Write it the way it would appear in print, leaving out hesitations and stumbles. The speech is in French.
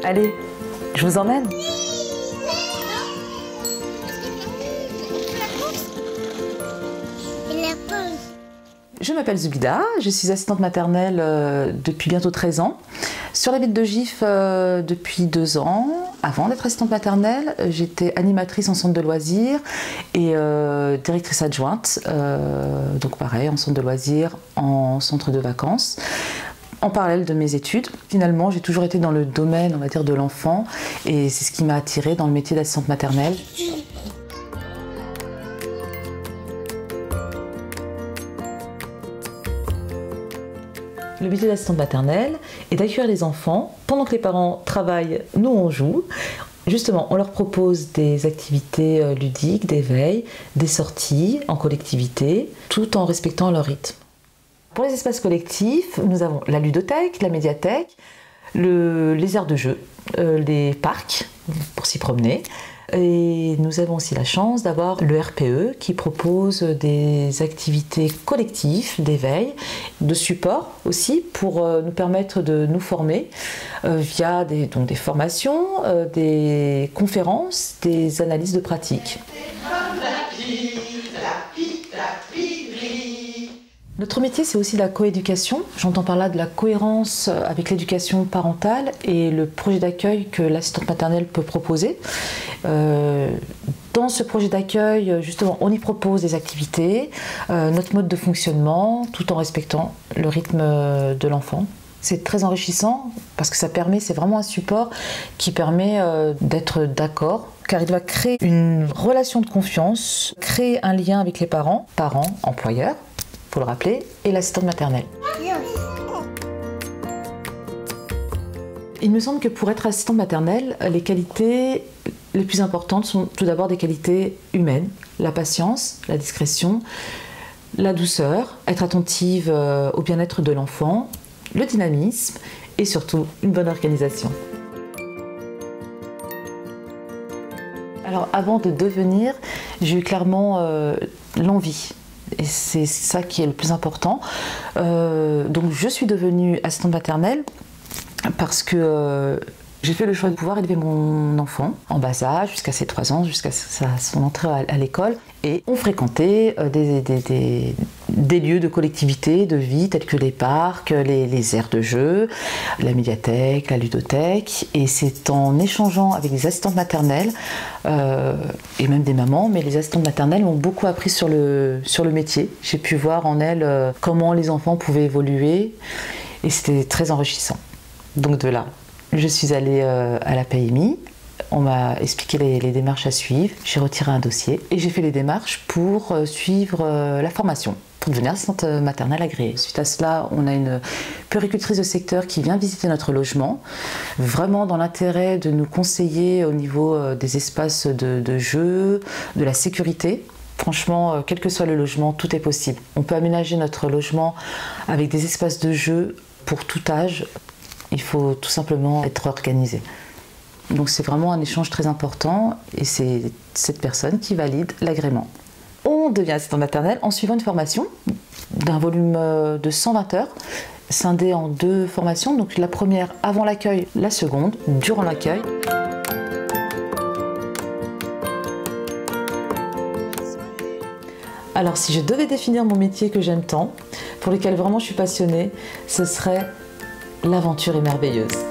Allez, je vous emmène. Je m'appelle Zubida, je suis assistante maternelle depuis bientôt 13 ans. Sur la ville de Gif depuis 2 ans. Avant d'être assistante maternelle, j'étais animatrice en centre de loisirs et directrice adjointe. Donc pareil, en centre de loisirs, en centre de vacances. En parallèle de mes études, finalement, j'ai toujours été dans le domaine, on va dire, de l'enfant et c'est ce qui m'a attirée dans le métier d'assistante maternelle. Le métier d'assistante maternelle est d'accueillir les enfants. Pendant que les parents travaillent, nous on joue. Justement, on leur propose des activités ludiques, d'éveil, des sorties en collectivité, tout en respectant leur rythme. Pour les espaces collectifs, nous avons la ludothèque, la médiathèque, les aires de jeu, les parcs pour s'y promener. Et nous avons aussi la chance d'avoir le RPE qui propose des activités collectives d'éveil, de support aussi pour nous permettre de nous former via des formations, des conférences, des analyses de pratique. Notre métier, c'est aussi la coéducation. J'entends par là de la cohérence avec l'éducation parentale et le projet d'accueil que l'assistante maternelle peut proposer. Dans ce projet d'accueil, justement, on y propose des activités, notre mode de fonctionnement, tout en respectant le rythme de l'enfant. C'est très enrichissant parce que c'est vraiment un support qui permet d'être d'accord, car il doit créer une relation de confiance, créer un lien avec les parents, employeurs, pour le rappeler, et l'assistante maternelle. Il me semble que pour être assistante maternelle, les qualités les plus importantes sont tout d'abord des qualités humaines, la patience, la discrétion, la douceur, être attentive au bien-être de l'enfant, le dynamisme et surtout une bonne organisation. Alors avant de devenir, j'ai eu clairement l'envie. Et c'est ça qui est le plus important. Donc je suis devenue assistante maternelle parce que j'ai fait le choix de pouvoir élever mon enfant en bas âge, jusqu'à ses 3 ans, jusqu'à son entrée à l'école. Et on fréquentait des lieux de collectivité, de vie, tels que les parcs, les aires de jeu, la médiathèque, la ludothèque. Et c'est en échangeant avec des assistantes maternelles, et même des mamans, mais les assistantes maternelles m'ont beaucoup appris sur le métier. J'ai pu voir en elles comment les enfants pouvaient évoluer, et c'était très enrichissant. Donc de là, je suis allée à la PMI. On m'a expliqué les démarches à suivre, j'ai retiré un dossier et j'ai fait les démarches pour suivre la formation, pour devenir assistante maternelle agréée. Suite à cela, on a une puéricultrice de secteur qui vient visiter notre logement, vraiment dans l'intérêt de nous conseiller au niveau des espaces de jeu, de la sécurité. Franchement, quel que soit le logement, tout est possible. On peut aménager notre logement avec des espaces de jeu pour tout âge. Il faut tout simplement être organisé. Donc c'est vraiment un échange très important et c'est cette personne qui valide l'agrément. On devient assistant maternelle en suivant une formation d'un volume de 120 heures, scindée en 2 formations. Donc la première avant l'accueil, la seconde durant l'accueil. Alors si je devais définir mon métier que j'aime tant, pour lequel vraiment je suis passionnée, ce serait l'aventure est merveilleuse.